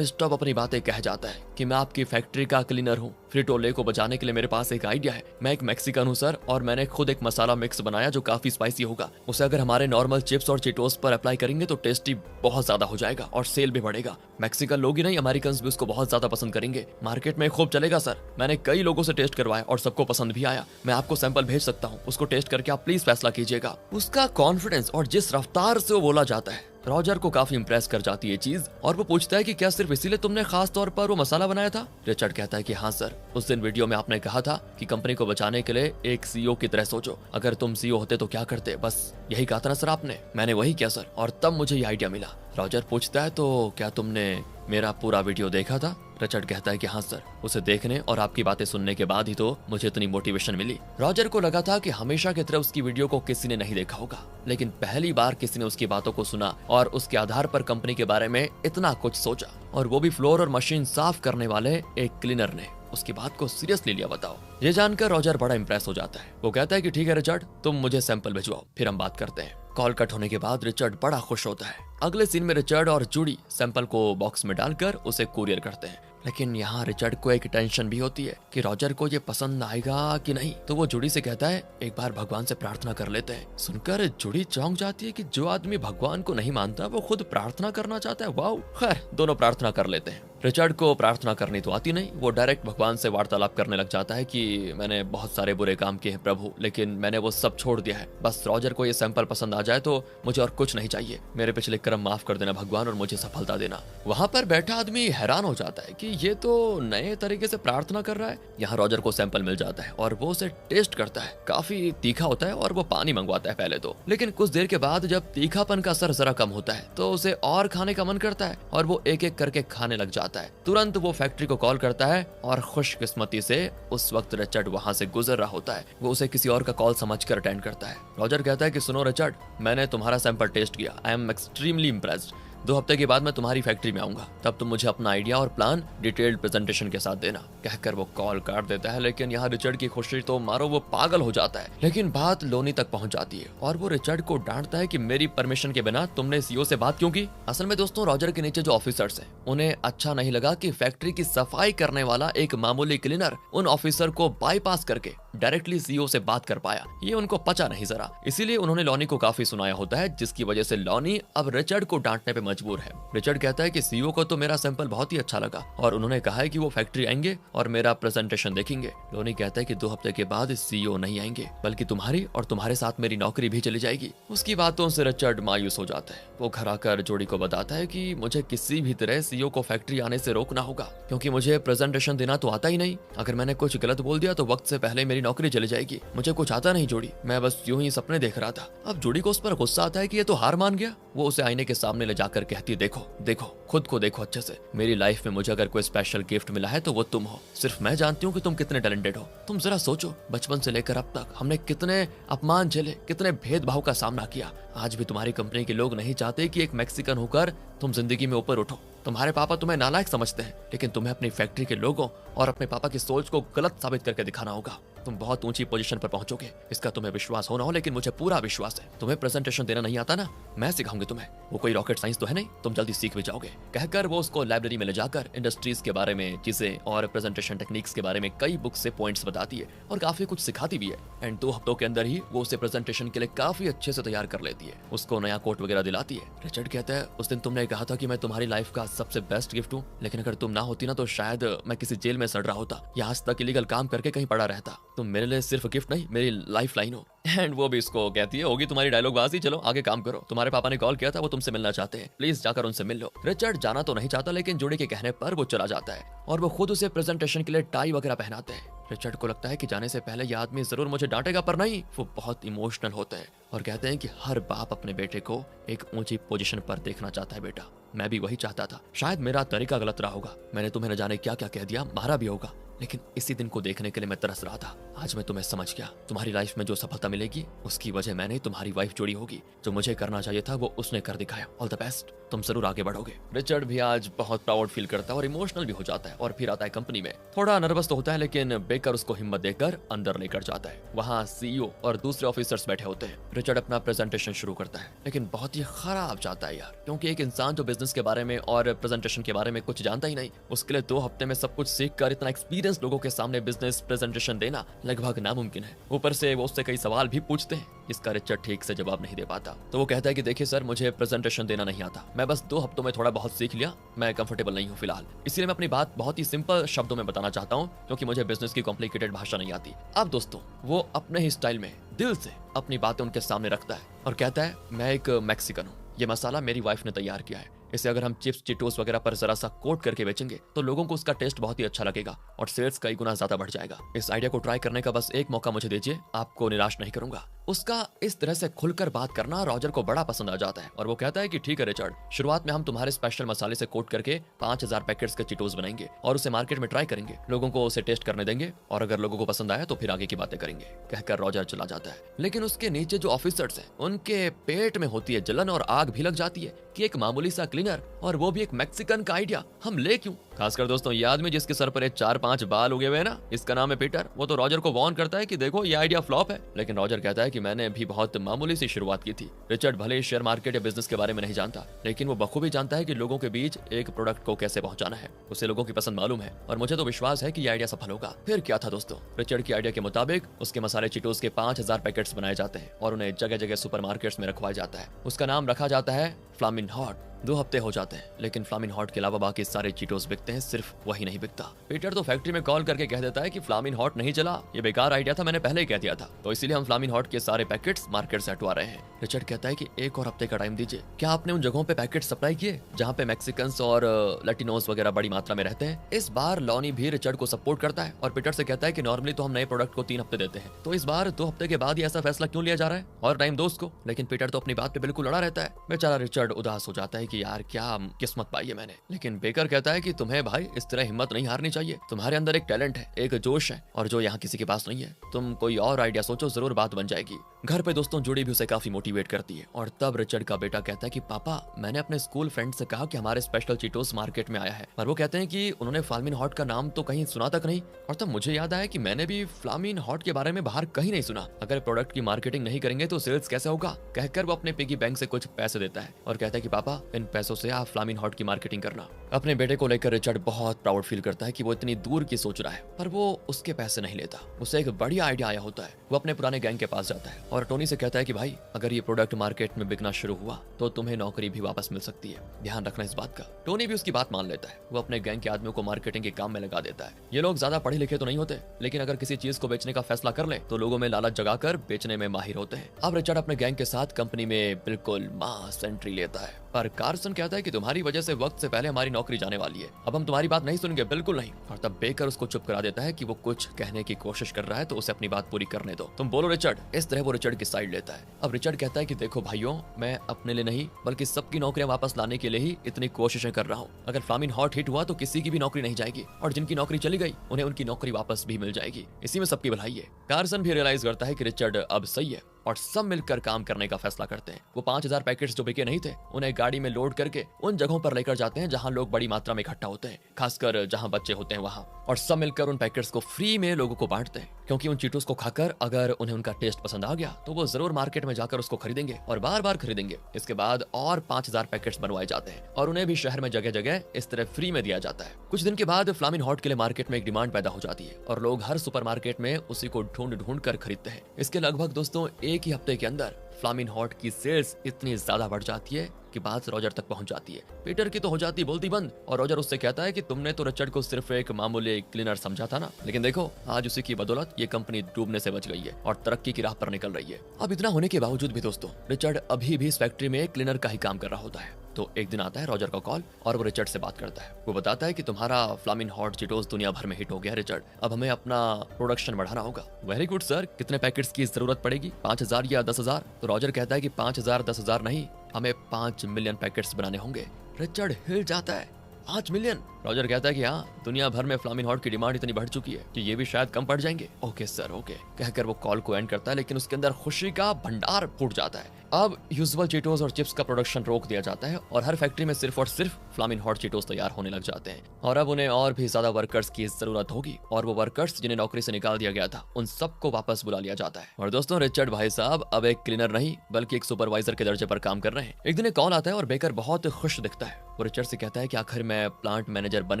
स्टॉप अपनी बातें कह जाता है कि मैं आपकी फैक्ट्री का क्लीनर हूँ। फ्रिटोले को बचाने के लिए मेरे पास एक आइडिया है। मैं एक मैक्सिकन हूँ सर, और मैंने खुद एक मसाला मिक्स बनाया जो काफी स्पाइसी होगा। उसे अगर हमारे नॉर्मल चिप्स और चिटोस पर अप्लाई करेंगे तो टेस्टी बहुत ज्यादा हो जाएगा और सेल भी बढ़ेगा। मैक्सिकन लोग ही नहीं, अमेरिकन भी उसको बहुत ज्यादा पसंद करेंगे। मार्केट में खूब चलेगा सर। मैंने कई लोगों से टेस्ट करवाया और सबको पसंद भी आया। मैं आपको सैंपल भेज सकता हूँ, उसको टेस्ट करके आप प्लीज फैसला कीजिएगा। उसका कॉन्फिडेंस और जिस रफ्तार से वो बोला जाता है रॉजर को काफी इंप्रेस कर जाती है चीज, और वो पूछता है कि क्या सिर्फ इसीलिए तुमने खास तौर पर वो मसाला बनाया था? रिचर्ड कहता है कि हाँ सर, उस दिन वीडियो में आपने कहा था कि कंपनी को बचाने के लिए एक सीईओ की तरह सोचो। अगर तुम सीईओ होते तो क्या करते? बस यही कहा था ना सर आपने। मैंने वही किया सर, और तब मुझे ये आइडिया मिला। रॉजर पूछता है तो क्या तुमने मेरा पूरा वीडियो देखा था? रिचर्ड कहता है कि हाँ सर, उसे देखने और आपकी बातें सुनने के बाद ही तो मुझे इतनी मोटिवेशन मिली। रॉजर को लगा था कि हमेशा की तरह उसकी वीडियो को किसी ने नहीं देखा होगा, लेकिन पहली बार किसी ने उसकी बातों को सुना और उसके आधार पर कंपनी के बारे में इतना कुछ सोचा, और वो भी फ्लोर और मशीन साफ करने वाले एक क्लीनर ने उसकी बात को सीरियसली लिया। बताओ। ये जानकर रॉजर बड़ा इंप्रेस हो जाता है। वो कहता है कि ठीक है रिचर्ड, तुम मुझे सैंपल भिजवाओ, फिर हम बात करते हैं। कॉल कट होने के बाद रिचर्ड बड़ा खुश होता है। अगले सीन में रिचर्ड और जूडी सैंपल को बॉक्स में डालकर उसे कुरियर करते हैं, लेकिन यहाँ रिचर्ड को एक टेंशन भी होती है कि रॉजर को ये पसंद आएगा कि नहीं। तो वो जूडी से कहता है एक बार भगवान से प्रार्थना कर लेते हैं। सुनकर जूडी चौंक जाती है कि जो आदमी भगवान को नहीं मानता वो खुद प्रार्थना करना चाहता है। वाओ। खैर, दोनों प्रार्थना कर लेते हैं। रिचर्ड को प्रार्थना करनी तो आती नहीं, वो डायरेक्ट भगवान से वार्तालाप करने लग जाता है कि मैंने बहुत सारे बुरे काम किए हैं प्रभु, लेकिन मैंने वो सब छोड़ दिया है। बस रॉजर को ये सैंपल पसंद आ जाए तो मुझे और कुछ नहीं चाहिए। मेरे पिछले कर्म माफ कर देना भगवान और मुझे सफलता देना। वहां पर बैठा आदमी हैरान हो जाता है कि ये तो नए तरीके से प्रार्थना कर रहा है। यहाँ रॉजर को सैंपल मिल जाता है और वो उसे टेस्ट करता है। काफी तीखा होता है और वो पानी मंगवाता है पहले तो, लेकिन कुछ देर के बाद जब तीखापन का असर जरा कम होता है तो उसे और खाने का मन करता है और वो एक एक करके खाने लग जाता है। तुरंत वो फैक्ट्री को कॉल करता है और खुशकिस्मती से उस वक्त रिचर्ड वहां से गुजर रहा होता है। वो उसे किसी और का कॉल समझकर अटेंड करता है। रॉजर कहता है कि सुनो रिचर्ड, मैंने तुम्हारा सैंपल टेस्ट किया। I am extremely impressed. 2 हफ्ते के बाद मैं तुम्हारी फैक्ट्री में आऊंगा, तब तुम मुझे अपना आइडिया और प्लान डिटेल्ड प्रेजेंटेशन के साथ देना। कहकर वो कॉल काट देता है, लेकिन यहाँ रिचर्ड की खुशी तो मारो वो पागल हो जाता है। लेकिन बात लोनी तक पहुंच जाती है और वो रिचर्ड को डांटता है कि मेरी परमिशन के बिना तुमने सीईओ से बात क्यों की? असल में दोस्तों, रॉजर के नीचे जो ऑफिसर्स हैं उन्हें अच्छा नहीं लगा कि फैक्ट्री की सफाई करने वाला एक मामूली क्लीनर उन ऑफिसर को बाईपास करके डायरेक्टली सीईओ से बात कर पाया। ये उनको पचा नहीं जरा, इसीलिए उन्होंने लॉनी को काफी सुनाया होता है, जिसकी वजह से लॉनी अब रिचर्ड को डांटने पे मजबूर है। रिचर्ड कहता है कि सीईओ को तो मेरा सैंपल बहुत ही अच्छा लगा और उन्होंने कहा है कि वो फैक्ट्री आएंगे और मेरा प्रेजेंटेशन देखेंगे। लॉनी कहता है कि 2 हफ्ते के बाद सीईओ नहीं आएंगे, बल्कि तुम्हारी और तुम्हारे साथ मेरी नौकरी भी चली जाएगी। उसकी बातों से रिचर्ड मायूस हो जाता है। वो घर आकर जोड़ी को बताता है कि मुझे किसी भी तरह सीईओ को फैक्ट्री आने से रोकना होगा, क्योंकि मुझे प्रेजेंटेशन देना तो आता ही नहीं। अगर मैंने कुछ गलत बोल दिया तो वक्त से पहले मेरी नौकरी चली जाएगी। मुझे कुछ आता नहीं जोड़ी, मैं बस यूं ही सपने देख रहा था। अब जोड़ी को उस पर गुस्सा आता है कि ये तो हार मान गया। वो उसे आईने के सामने ले जाकर कहती है, देखो देखो, खुद को देखो अच्छे से। मेरी लाइफ में मुझे अगर कोई स्पेशल गिफ्ट मिला है तो वो तुम हो। सिर्फ मैं जानती हूँ कि तुम कितने टैलेंटेड हो। तुम जरा सोचो, बचपन से लेकर अब तक हमने कितने अपमान झेले, कितने भेदभाव का सामना किया। आज भी तुम्हारी कंपनी के लोग नहीं चाहते कि एक मैक्सिकन होकर तुम जिंदगी में ऊपर उठो। तुम्हारे पापा तुम्हें नालायक समझते हैं, लेकिन तुम्हें अपनी फैक्ट्री के लोगों और अपने पापा की सोच को गलत साबित करके दिखाना होगा। तुम बहुत ऊंची पोजीशन पर पहुंचोगे, इसका तुम्हें विश्वास हो ना हो लेकिन मुझे पूरा विश्वास है। तुम्हें प्रेजेंटेशन देना नहीं आता ना, मैं सिखाऊंगी तुम्हें, वो कोई रॉकेट साइंस तो है नहीं, तुम जल्दी सीख भी जाओगे। कहकर वो उसको लाइब्रेरी में ले जाकर इंडस्ट्रीज के बारे में चीजें और प्रेजेंटेशन टेक्निक्स के बारे में कई बुक से पॉइंट्स बताती है और काफी कुछ सिखाती भी है। एंड 2 हफ्तों के अंदर ही वो उसे प्रेजेंटेशन के लिए काफी अच्छे से तैयार कर लेती है, उसको नया कोट वगैरह दिलाती है। रिचर्ड कहता है उस दिन तुमने कहा था कि मैं तुम्हारी लाइफ का सबसे बेस्ट गिफ्ट हूँ, लेकिन अगर तुम ना होती ना तो शायद मैं किसी जेल में सड़ रहा होता या आज तक इलीगल काम करके कहीं पड़ा रहता। तुम मेरे लिए सिर्फ गिफ्ट नहीं, मेरी लाइफ लाइन हो। एंड वो भी इसको कहती है होगी तुम्हारी डायलॉग बाजी, चलो आगे काम करो, तुम्हारे पापा ने कॉल किया था, वो तुमसे मिलना चाहते हैं, प्लीज जाकर उनसे मिल लो। रिचर्ड जाना तो नहीं चाहता लेकिन जोड़ी के कहने पर वो चला जाता है और वो खुद उसे प्रेजेंटेशन के लिए टाई वगैरह पहनाते हैं। रिचर्ड को लगता है कि जाने से पहले ये आदमी जरूर मुझे डांटेगा, पर नहीं, वो बहुत इमोशनल होते हैं और कहते हैं कि हर बाप अपने बेटे को एक ऊंची पोजीशन पर देखना चाहता है बेटा, मैं भी वही चाहता था, शायद मेरा तरीका गलत रहा होगा, मैंने तुम्हें न जाने क्या क्या कह दिया, मारा भी होगा, लेकिन इसी दिन को देखने के लिए मैं तरस रहा था। आज मैं तुम्हें समझ गया, तुम्हारी लाइफ में जो सफलता मिलेगी उसकी वजह मैंने तुम्हारी वाइफ जोड़ी होगी, जो मुझे करना चाहिए था वो उसने कर दिखाया। ऑल द बेस्ट, तुम जरूर आगे बढ़ोगे। रिचर्ड भी आज बहुत प्राउड फील करता है और इमोशनल भी हो जाता है और फिर आता है कंपनी में। थोड़ा नर्वस तो होता है लेकिन बेकर उसको हिम्मत देकर अंदर लेकर जाता है। वहाँ सीईओ और दूसरे ऑफिसर्स बैठे होते हैं। रिचर्ड अपना प्रेजेंटेशन शुरू करता है लेकिन बहुत ही खराब जाता है यार, क्योंकि एक इंसान जो बिजनेस के बारे में और प्रेजेंटेशन के बारे में कुछ जानता ही नहीं, उसके लिए 2 हफ्ते में सब कुछ सीख कर इतना एक्सपीरियंस लोगों के सामने बिजनेस प्रेजेंटेशन देना लगभग नामुमकिन है। ऊपर से वो उससे कई सवाल भी पूछते हैं जिसका रिचर्ड ठीक से जवाब नहीं दे पाता। तो वो कहता है कि देखिए सर, मुझे प्रेजेंटेशन देना नहीं आता, मैं बस 2 हफ्तों में थोड़ा बहुत सीख लिया, मैं कंफर्टेबल नहीं हूँ फिलहाल, इसलिए मैं अपनी बात बहुत ही सिंपल शब्दों में बताना चाहता हूँ क्योंकि मुझे बिजनेस की कॉम्प्लिकेटेड भाषा नहीं आती। अब दोस्तों वो अपने ही स्टाइल में दिल से अपनी बातें उनके सामने रखता है और कहता है मैं एक मैक्सिकन हूँ, ये मसाला मेरी वाइफ ने तैयार किया है, इसे अगर हम चिप्स चिटोस वगैरह पर जरा सा कोट करके बेचेंगे तो लोगों को उसका टेस्ट बहुत ही अच्छा लगेगा और सेल्स कई गुना ज्यादा बढ़ जाएगा। इस आइडिया को ट्राई करने का बस एक मौका मुझे दीजिए, आपको निराश नहीं करूंगा। उसका इस तरह से खुलकर बात करना रॉजर को बड़ा पसंद आ जाता है और वो कहता है कि ठीक है रिचर्ड, शुरुआत में हम तुम्हारे स्पेशल मसाले से कोट करके 5000 पैकेट्स के चिटोस बनाएंगे और उसे मार्केट में ट्राई करेंगे, लोगों को उसे टेस्ट करने देंगे और अगर लोगों को पसंद आया तो फिर आगे की बातें करेंगे। कहकर रॉजर चला जाता है। लेकिन उसके नीचे जो ऑफिसर्स हैं उनके पेट में होती है जलन और आग भी लग जाती है कि एक मामूली सा क्लीनर और वो भी एक मैक्सिकन का आइडिया हम ले क्यों। खासकर दोस्तों ये आदमी जिसके सर पर 4-5 बाल उगे हुए हैं ना, इसका नाम है पीटर। वो तो रॉजर को वार्न करता है कि देखो ये आइडिया फ्लॉप है, लेकिन रॉजर कहता है कि मैंने भी बहुत मामूली सी शुरुआत की थी। रिचर्ड भले ही शेयर मार्केट या बिजनेस के बारे में नहीं जानता, लेकिन वो बखूबी जानता है कि लोगों के बीच एक प्रोडक्ट को कैसे पहुंचाना है, उसे लोगों की पसंद मालूम है और मुझे तो विश्वास है कि ये आइडिया सफल होगा। फिर क्या था दोस्तों, रिचर्ड की आइडिया के मुताबिक उसके मसाले चिटोस के 5000 पैकेट्स बनाए जाते हैं और उन्हें जगह जगह सुपरमार्केट्स में रखवाया जाता है। उसका नाम रखा जाता है फ्लामिन हॉट। 2 हफ्ते हो जाते हैं लेकिन फ्लामिन हॉट के अलावा बाकी सारे चीटोस बिकते हैं, सिर्फ वही नहीं बिकता। पीटर तो फैक्ट्री में कॉल करके कह देता है कि फ्लामिन हॉट नहीं चला, ये बेकार आइडिया था, मैंने पहले ही कह दिया था, तो इसीलिए हम फ्लामिन हॉट के सारे पैकेट्स मार्केट से हटवा रहे हैं। रिचर्ड कहता है कि 1 और हफ्ते का टाइम दीजिए, क्या आपने उन जगहों पे पैकेट सप्लाई किए जहाँ पे मैक्सिकन्स और लैटिनोस वगैरह बड़ी मात्रा में रहते हैं। इस बार लॉनी भी रिचर्ड को सपोर्ट करता है और पीटर से कहता है कि नॉर्मली तो हम नए प्रोडक्ट को 3 हफ्ते देते हैं, तो इस बार 2 हफ्ते के बाद ही ऐसा फैसला क्यों लिया जा रहा है और टाइम दो उसको। लेकिन पीटर तो अपनी बात पे बिल्कुल अड़ा रहता है। बेचारा रिचर्ड उदास हो जाता है कि यार क्या किस्मत पाई है मैंने। लेकिन बेकर कहता है कि तुम्हें भाई इस तरह हिम्मत नहीं हारनी चाहिए, तुम्हारे अंदर एक टैलेंट है, एक जोश है और जो यहाँ किसी के पास नहीं है, तुम कोई और आइडिया सोचो, जरूर बात बन जाएगी। घर पे दोस्तों जुड़ी भी उसे काफी मोटिवेट करती है और तब रिचर्ड का बेटा कहता है कि पापा मैंने अपने स्कूल फ्रेंड से कहा कि हमारे स्पेशल चीटोस मार्केट में आया है, पर वो कहते हैं कि उन्होंने फ्लामिन हॉट का नाम तो कहीं सुना तक नहीं। और तब मुझे याद आया कि मैंने भी फ्लामिन हॉट के बारे में बाहर कहीं नहीं सुना, अगर प्रोडक्ट की मार्केटिंग नहीं करेंगे तो सेल्स कैसे होगा। कहकर वो अपने पिगी बैंक से कुछ पैसे देता है और कहता है कि पापा इन पैसों से आप फ्लामिन हॉट की मार्केटिंग करना। अपने बेटे को लेकर रिचर्ड बहुत प्राउड फील करता है कि वो इतनी दूर की सोच रहा है, पर वो उसके पैसे नहीं लेता। उसे एक बढ़िया आइडिया आया होता है। वो अपने पुराने गैंग के पास जाता है और टोनी से कहता है कि भाई अगर ये प्रोडक्ट मार्केट में बिकना शुरू हुआ तो तुम्हें नौकरी भी वापस मिल सकती है, ध्यान रखना इस बात का। टोनी भी उसकी बात मान लेता है। वो अपने गैंग के आदमियों को मार्केटिंग के काम में लगा देता है। ये लोग ज्यादा पढ़े लिखे तो नहीं होते, लेकिन अगर किसी चीज को बेचने का फैसला कर ले तो लोगों में लालच जगाकर बेचने में माहिर होते हैं। अब रिचर्ड अपने गैंग के साथ कंपनी में बिल्कुल मास एंट्री लेता है, पर कार्सन कहता है कि तुम्हारी वजह से वक्त से पहले हमारी नौकरी जाने वाली है, अब हम तुम्हारी बात नहीं सुनेंगे, बिल्कुल नहीं। और तब बेकर उसको चुप करा देता है कि वो कुछ कहने की कोशिश कर रहा है तो उसे अपनी बात पूरी करने दो, तुम बोलो रिचर्ड। इस तरह वो रिचर्ड की साइड लेता है। अब रिचर्ड कहता है कि देखो भाइयों, मैं अपने लिए नहीं बल्कि सबकी नौकरियां वापस लाने के लिए ही इतनी कोशिशें कर रहा हूँ। अगर फ्लामिन हॉट हिट हुआ तो किसी की भी नौकरी नहीं जाएगी और जिनकी नौकरी चली गई उन्हें उनकी नौकरी वापस भी मिल जाएगी, इसी में सबकी भलाई है। कार्सन भी रियलाइज करता है कि रिचर्ड अब सही है और सब मिलकर काम करने का फैसला करते हैं। वो 5000 पैकेट्स जो बिके नहीं थे उन्हें गाड़ी में लोड करके उन जगहों पर लेकर जाते हैं जहां लोग बड़ी मात्रा में इकट्ठा होते हैं, खासकर जहां बच्चे होते हैं वहां, और सब मिलकर उन पैकेट्स को फ्री में लोगों को बांटते हैं। क्योंकि उन चीटोस को खाकर अगर उन्हें उनका टेस्ट पसंद आ गया तो वो जरूर मार्केट में जाकर उसको खरीदेंगे और बार बार खरीदेंगे। इसके बाद और 5000 पैकेट्स बनवाए जाते हैं और उन्हें भी शहर में जगह जगह इस तरह फ्री में दिया जाता है। कुछ दिन के बाद फ्लामिन हॉट के लिए मार्केट में एक डिमांड पैदा हो जाती है और लोग हर सुपरमार्केट में उसी को ढूंढ ढूंढ कर खरीदते हैं। इसके लगभग दोस्तों एक ही हफ्ते के अंदर फ्लामिन हॉट की सेल्स इतनी ज्यादा बढ़ जाती है कि बात रॉजर तक पहुंच जाती है। पीटर की तो हो जाती बोलती बंद और रॉजर उससे कहता है कि तुमने तो रिचर्ड को सिर्फ एक मामूली क्लीनर समझा था ना, लेकिन देखो आज उसी की बदौलत ये कंपनी डूबने से बच गई है और तरक्की की राह पर निकल रही है। अब इतना होने के बावजूद भी दोस्तों रिचर्ड अभी भी इस फैक्ट्री में क्लीनर का ही काम कर रहा होता है। तो एक दिन आता है रॉजर का कॉल और वो रिचर्ड से बात करता है। वो बताता है कि तुम्हारा फ्लामिन हॉट चीटोस दुनिया भर में हिट हो गया रिचर्ड, अब हमें अपना प्रोडक्शन बढ़ाना होगा। वेरी गुड सर, कितने पैकेट्स की जरूरत पड़ेगी, 5000 या 10,000? तो रॉजर कहता है कि 5000 10,000 नहीं, हमें 5 मिलियन पैकेट्स बनाने होंगे। रिचर्ड हिल जाता है, 5 मिलियन? रॉजर कहता है कि हाँ, दुनिया भर में फ्लामिन हॉट की डिमांड इतनी बढ़ चुकी है कि ये भी शायद कम पड़ जाएंगे। ओके सर ओके कहकर वो कॉल को एंड करता है, लेकिन उसके अंदर खुशी का भंडार फूट जाता है। अब यूजुअल चीटोस और चिप्स का प्रोडक्शन रोक दिया जाता है और हर फैक्ट्री में सिर्फ और सिर्फ फ्लामिन हॉट चीटोस तैयार होने लग जाते हैं और अब उन्हें और भी ज्यादा वर्कर्स की जरूरत होगी और वो वर्कर्स जिन्हें नौकरी से निकाल दिया गया था उन सबको वापस बुला लिया जाता है। और दोस्तों रिचर्ड भाई साहब अब एक क्लीनर नहीं बल्कि एक सुपरवाइजर के दर्जे पर काम कर रहे हैं। एक दिन एक कॉल आता है और बेकर बहुत खुश दिखता है। वो रिचर्ड से कहता है कि आखिर मैं प्लांट मैनेजर बन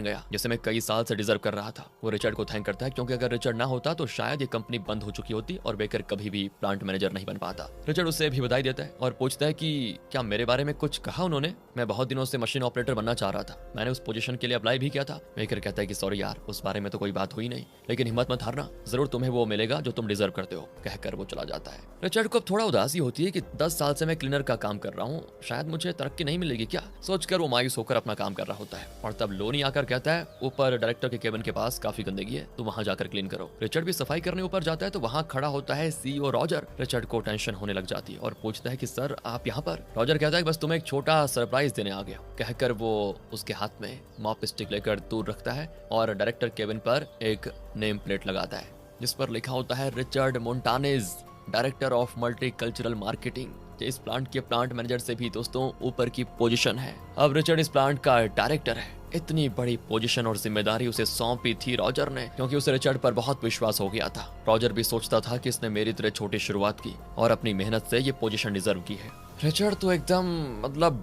गया, जिसे मैं कई साल से डिजर्व कर रहा था। वो रिचर्ड को थैंक करता है क्योंकि अगर रिचर्ड ना होता तो शायद ये कंपनी बंद हो चुकी होती और बेकर कभी भी प्लांट मैनेजर नहीं बन पाता। रिचर्ड उससे भी बधाई देता है और पूछता है कि क्या मेरे बारे में कुछ कहा उन्होंने? मैं बहुत दिनों से मशीन ऑपरेटर बनना चाह रहा था, मैंने उस पोजीशन के लिए अप्लाई भी किया था। बेकर कहता है कि सॉरी यार, उस बारे में तो कोई बात हुई नहीं, लेकिन हिम्मत मत हारना, जरूर तुम्हें वो मिलेगा जो तुम डिजर्व करते हो, कहकर वो चला जाता है। रिचर्ड को अब थोड़ा उदासी होती है कि 10 साल से मैं क्लीनर का काम कर रहा हूँ, शायद मुझे तरक्की नहीं मिलेगी क्या, सोचकर वो मायूस होकर अपना काम कर रहा होता है। और तब लोनी आकर कहता है ऊपर डायरेक्टर के केबिन के पास काफी गंदगी है, तो वहां जाकर क्लीन करो। रिचर्ड भी सफाई करने ऊपर जाता है तो वहां खड़ा होता है सीईओ रॉजर। रिचर्ड को टेंशन होने लग जाती है और पूछता है कि सर आप यहाँ पर? रॉजर कहता है बस तुम्हें एक छोटा सरप्राइज देने आ गया, कहकर वो उसके हाथ में मॉप स्टिक लेकर दूर रखता है और डायरेक्टर केबिन पर एक नेम प्लेट लगाता है जिस पर लिखा होता है Richard Montanez, director of multi cultural marketing. इस प्लांट के प्लांट मैनेजर से भी दोस्तों ऊपर की पोजीशन है। अब रिचर्ड इस प्लांट का डायरेक्टर है। इतनी बड़ी पोजीशन और जिम्मेदारी उसे सौंपी थी रॉजर ने क्योंकि उसे रिचर्ड पर बहुत विश्वास हो गया था। रॉजर भी सोचता था कि इसने मेरी तरह छोटी शुरुआत की और अपनी मेहनत से ये पोजीशन डिजर्व की है। रिचर्ड तो एकदम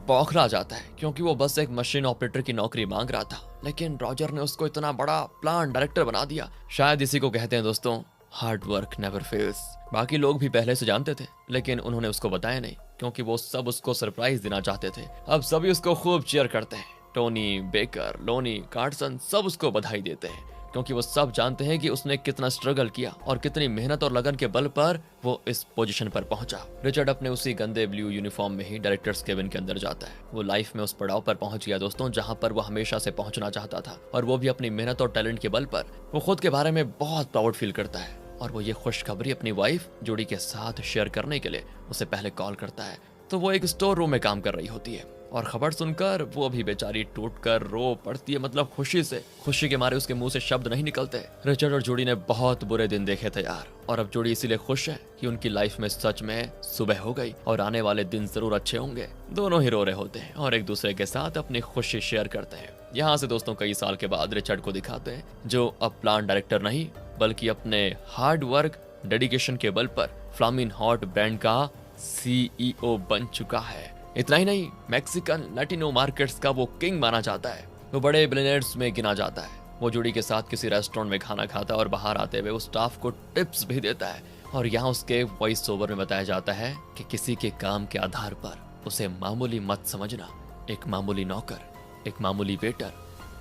बौखला जाता है क्योंकि वो बस एक मशीन ऑपरेटर की नौकरी मांग रहा था, लेकिन रॉजर ने उसको इतना बड़ा प्लांट डायरेक्टर बना दिया। शायद इसी को कहते हैं दोस्तों हार्ड वर्क नेवर फेल्स। बाकी लोग भी पहले से जानते थे लेकिन उन्होंने उसको बताया नहीं क्योंकि वो सब उसको सरप्राइज देना चाहते थे। अब सभी उसको खूब चीयर करते हैं। टोनी, बेकर, लोनी, कार्सन सब उसको बधाई देते हैं क्योंकि वो सब जानते हैं कि उसने कितना स्ट्रगल किया और कितनी मेहनत और लगन के बल पर वो इस पोजीशन पर पहुंचा। रिचर्ड अपने उसी गंदे ब्लू यूनिफॉर्म में ही डायरेक्टर्स केबिन के अंदर जाता है। वो लाइफ में उस पड़ाव पर पहुंच गया दोस्तों जहां पर वो हमेशा से पहुंचना चाहता था और वो भी अपनी मेहनत और टैलेंट के बल पर। वो खुद के बारे में बहुत प्राउड फील करता है और वो ये खुशखबरी अपनी वाइफ जूडी के साथ शेयर करने के लिए उसे पहले कॉल करता है। तो वो एक स्टोर रूम में काम कर रही होती है और खबर सुनकर वो भी बेचारी टूटकर रो पड़ती है, खुशी से। खुशी के मारे उसके मुंह से शब्द नहीं निकलते। रिचर्ड और जूडी ने बहुत बुरे दिन देखे थे यार, और अब जूडी इसीलिए खुश है कि उनकी लाइफ में सच में सुबह हो गई और आने वाले दिन जरूर अच्छे होंगे। दोनों ही रो रहे होते हैं और एक दूसरे के साथ अपनी खुशी शेयर करते हैं। यहाँ से दोस्तों कई साल के बाद रिचर्ड को दिखाते हैं जो अब प्लांट डायरेक्टर नहीं बल्कि अपने हार्ड वर्क डेडिकेशन के बल पर फ्लामिन हॉट ब्रांड का सीईओ बन चुका है। इतना ही नहीं, मैक्सिकन लैटिनो मार्केट्स का वो किंग माना जाता है। वो बड़े बिलियनर्स में गिना जाता है। वो जूडी के साथ किसी रेस्टोरेंट में खाना खाता है और बाहर आते हुए वो स्टाफ को टिप्स भी देता है। और यहाँ उसके वॉइस ओवर में बताया जाता है कि किसी के काम के आधार पर उसे मामूली मत समझना। एक मामूली नौकर, एक मामूली वेटर,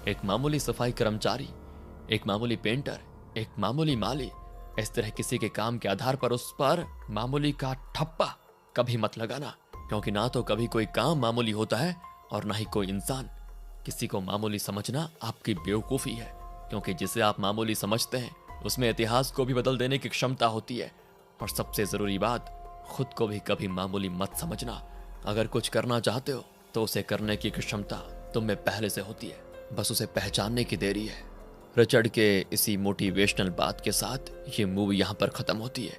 एक मामूली सफाई कर्मचारी, एक मामूली पेंटर, एक मामूली माली, इस तरह किसी के काम के आधार पर उस पर मामूली का ठप्पा कभी मत लगाना, क्योंकि ना तो कभी कोई काम मामूली होता है और ना ही कोई इंसान। किसी को मामूली समझना आपकी बेवकूफी है, क्योंकि जिसे आप मामूली समझते हैं उसमें इतिहास को भी बदल देने की क्षमता होती है। और सबसे जरूरी बात, खुद को भी कभी मामूली मत समझना। अगर कुछ करना चाहते हो तो उसे करने की क्षमता तुम में पहले से होती है, बस उसे पहचानने की देरी है। रिचर्ड के इसी मोटिवेशनल बात के साथ ये मूवी यहाँ पर खत्म होती है।